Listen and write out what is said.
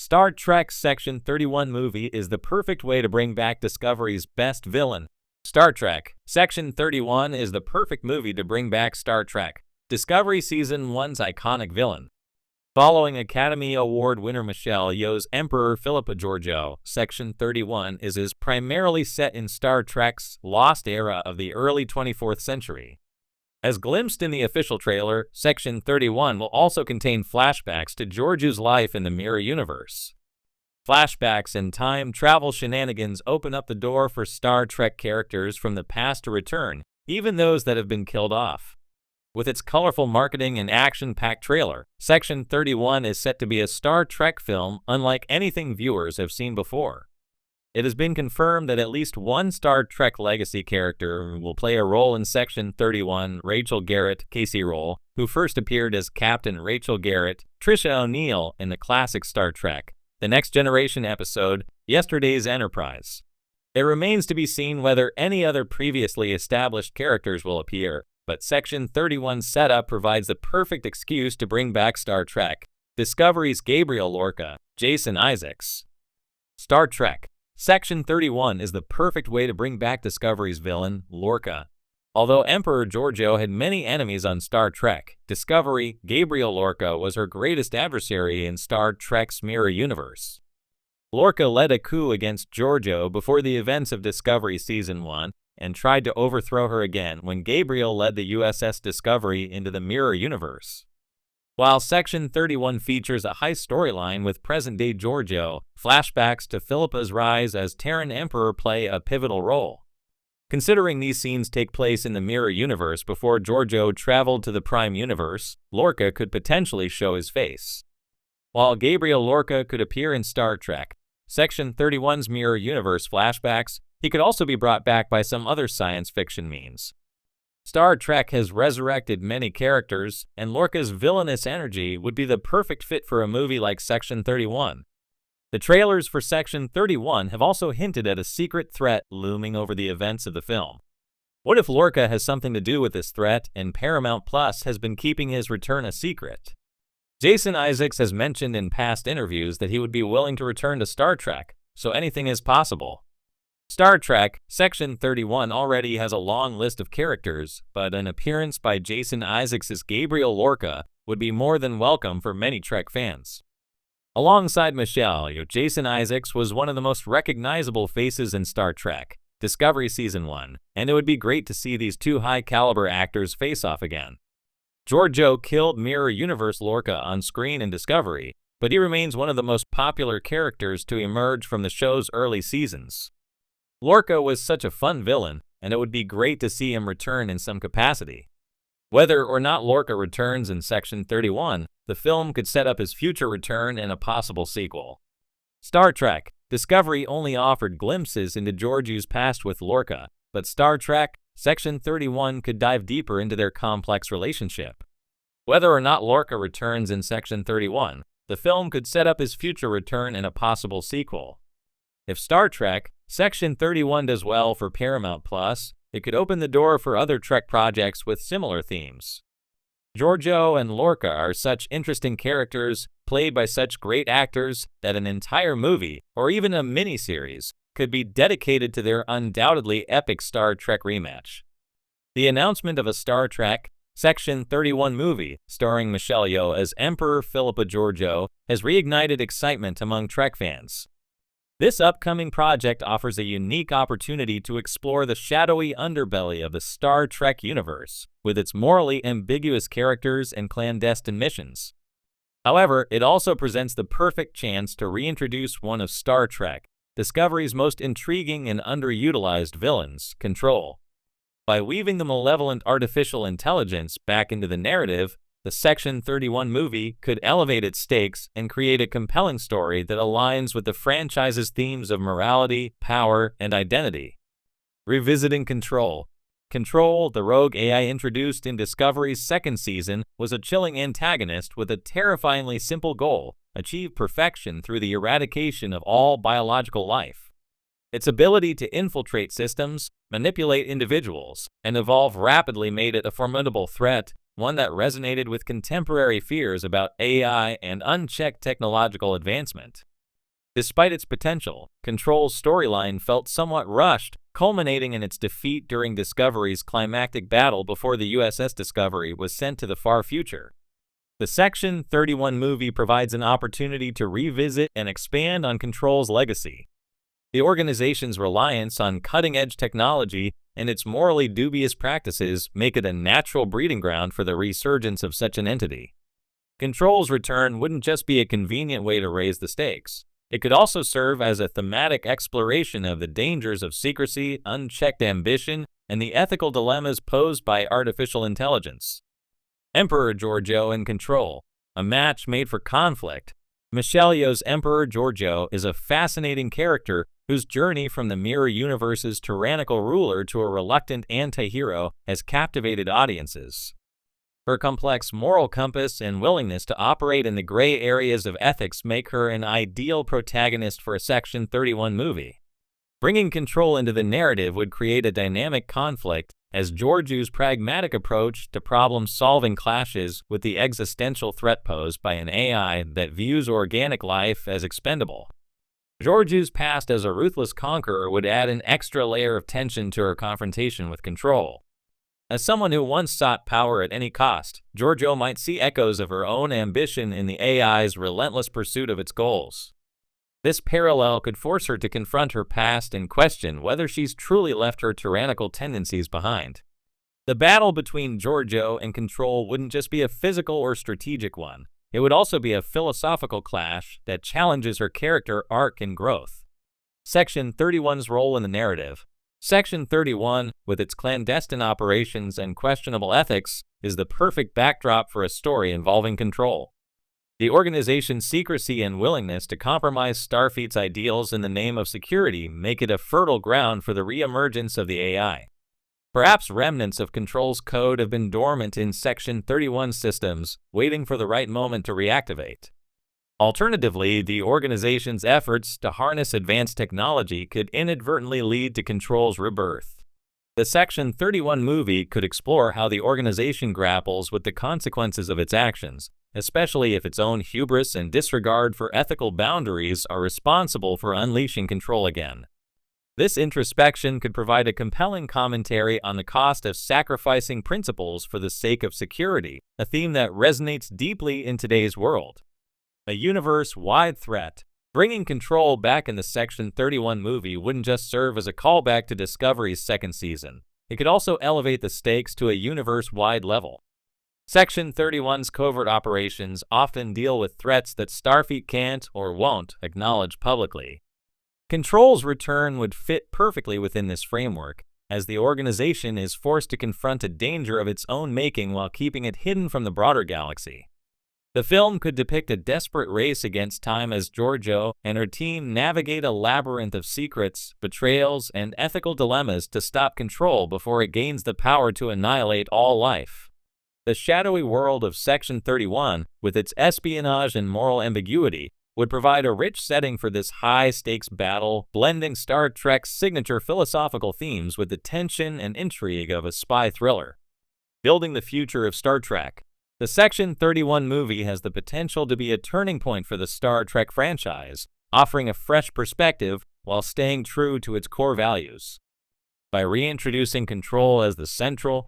Star Trek Section 31 movie is the perfect way to bring back Discovery's best villain. Star Trek Section 31 is the perfect movie to bring back Star Trek Discovery Season 1's iconic villain. Following Academy Award winner Michelle Yeoh's Emperor Philippa Georgiou, Section 31 is primarily set in Star Trek's lost era of the early 24th century. As glimpsed in the official trailer, Section 31 will also contain flashbacks to Georgiou's life in the Mirror Universe. Flashbacks and time travel shenanigans open up the door for Star Trek characters from the past to return, even those that have been killed off. With its colorful marketing and action-packed trailer, Section 31 is set to be a Star Trek film unlike anything viewers have seen before. It has been confirmed that at least one Star Trek Legacy character will play a role in Section 31. Rachel Garrett Casey role, who first appeared as Captain Rachel Garrett, Trisha O'Neill in the classic Star Trek The Next Generation episode, Yesterday's Enterprise. It remains to be seen whether any other previously established characters will appear, but Section 31's setup provides the perfect excuse to bring back Star Trek Discovery's Gabriel Lorca, Jason Isaacs. Star Trek Section 31 is the perfect way to bring back Discovery's villain, Lorca. Although Emperor Georgiou had many enemies on Star Trek Discovery, Gabriel Lorca was her greatest adversary in Star Trek's Mirror Universe. Lorca led a coup against Georgiou before the events of Discovery Season 1 and tried to overthrow her again when Gabriel led the USS Discovery into the Mirror Universe. While Section 31 features a high storyline with present-day Georgiou, flashbacks to Philippa's rise as Terran Emperor play a pivotal role. Considering these scenes take place in the Mirror Universe before Georgiou traveled to the Prime Universe, Lorca could potentially show his face. While Gabriel Lorca could appear in Star Trek Section 31's Mirror Universe flashbacks, he could also be brought back by some other science fiction means. Star Trek has resurrected many characters, and Lorca's villainous energy would be the perfect fit for a movie like Section 31. The trailers for Section 31 have also hinted at a secret threat looming over the events of the film. What if Lorca has something to do with this threat and Paramount Plus has been keeping his return a secret? Jason Isaacs has mentioned in past interviews that he would be willing to return to Star Trek, so anything is possible. Star Trek Section 31 already has a long list of characters, but an appearance by Jason Isaacs as Gabriel Lorca would be more than welcome for many Trek fans. Alongside Michelle Yeoh, Jason Isaacs was one of the most recognizable faces in Star Trek Discovery Season 1, and it would be great to see these two high-caliber actors face off again. Georgiou killed Mirror Universe Lorca on screen in Discovery, but he remains one of the most popular characters to emerge from the show's early seasons. Lorca was such a fun villain, and it would be great to see him return in some capacity. Whether or not Lorca returns in Section 31, the film could set up his future return in a possible sequel. Star Trek Discovery only offered glimpses into Georgiou's past with Lorca, but Star Trek Section 31 could dive deeper into their complex relationship. Whether or not Lorca returns in Section 31, the film could set up his future return in a possible sequel. If Star Trek Section 31 does well for Paramount Plus, it could open the door for other Trek projects with similar themes. Georgiou and Lorca are such interesting characters, played by such great actors, that an entire movie, or even a miniseries, could be dedicated to their undoubtedly epic Star Trek rematch. The announcement of a Star Trek Section 31 movie, starring Michelle Yeoh as Emperor Philippa Georgiou, has reignited excitement among Trek fans. This upcoming project offers a unique opportunity to explore the shadowy underbelly of the Star Trek universe, with its morally ambiguous characters and clandestine missions. However, it also presents the perfect chance to reintroduce one of Star Trek Discovery's most intriguing and underutilized villains, Control. By weaving the malevolent artificial intelligence back into the narrative, the Section 31 movie could elevate its stakes and create a compelling story that aligns with the franchise's themes of morality, power, and identity. Revisiting Control. Control, the rogue AI introduced in Discovery's second season, was a chilling antagonist with a terrifyingly simple goal: achieve perfection through the eradication of all biological life. Its ability to infiltrate systems, manipulate individuals, and evolve rapidly made it a formidable threat, one that resonated with contemporary fears about AI and unchecked technological advancement. Despite its potential, Control's storyline felt somewhat rushed, culminating in its defeat during Discovery's climactic battle before the USS Discovery was sent to the far future. The Section 31 movie provides an opportunity to revisit and expand on Control's legacy. The organization's reliance on cutting-edge technology and its morally dubious practices make it a natural breeding ground for the resurgence of such an entity. Control's return wouldn't just be a convenient way to raise the stakes. It could also serve as a thematic exploration of the dangers of secrecy, unchecked ambition, and the ethical dilemmas posed by artificial intelligence. Emperor Georgiou in Control, a match made for conflict. Michelle Yeoh's Emperor Georgiou is a fascinating character whose journey from the Mirror Universe's tyrannical ruler to a reluctant anti-hero has captivated audiences. Her complex moral compass and willingness to operate in the gray areas of ethics make her an ideal protagonist for a Section 31 movie. Bringing Control into the narrative would create a dynamic conflict, as Georgiou's pragmatic approach to problem-solving clashes with the existential threat posed by an AI that views organic life as expendable. Georgiou's past as a ruthless conqueror would add an extra layer of tension to her confrontation with Control. As someone who once sought power at any cost, Georgiou might see echoes of her own ambition in the AI's relentless pursuit of its goals. This parallel could force her to confront her past and question whether she's truly left her tyrannical tendencies behind. The battle between Georgiou and Control wouldn't just be a physical or strategic one. It would also be a philosophical clash that challenges her character arc and growth. Section 31's role in the narrative. Section 31, with its clandestine operations and questionable ethics, is the perfect backdrop for a story involving Control. The organization's secrecy and willingness to compromise Starfleet's ideals in the name of security make it a fertile ground for the re-emergence of the AI. Perhaps remnants of Control's code have been dormant in Section 31 systems, waiting for the right moment to reactivate. Alternatively, the organization's efforts to harness advanced technology could inadvertently lead to Control's rebirth. The Section 31 movie could explore how the organization grapples with the consequences of its actions, especially if its own hubris and disregard for ethical boundaries are responsible for unleashing Control again. This introspection could provide a compelling commentary on the cost of sacrificing principles for the sake of security, a theme that resonates deeply in today's world. A universe-wide threat. Bringing Control back in the Section 31 movie wouldn't just serve as a callback to Discovery's second season. It could also elevate the stakes to a universe-wide level. Section 31's covert operations often deal with threats that Starfleet can't or won't acknowledge publicly. Control's return would fit perfectly within this framework, as the organization is forced to confront a danger of its own making while keeping it hidden from the broader galaxy. The film could depict a desperate race against time as Georgiou and her team navigate a labyrinth of secrets, betrayals, and ethical dilemmas to stop Control before it gains the power to annihilate all life. The shadowy world of Section 31, with its espionage and moral ambiguity, would provide a rich setting for this high-stakes battle, blending Star Trek's signature philosophical themes with the tension and intrigue of a spy thriller. Building the future of Star Trek. The Section 31 movie has the potential to be a turning point for the Star Trek franchise, offering a fresh perspective while staying true to its core values. By reintroducing Control as the central,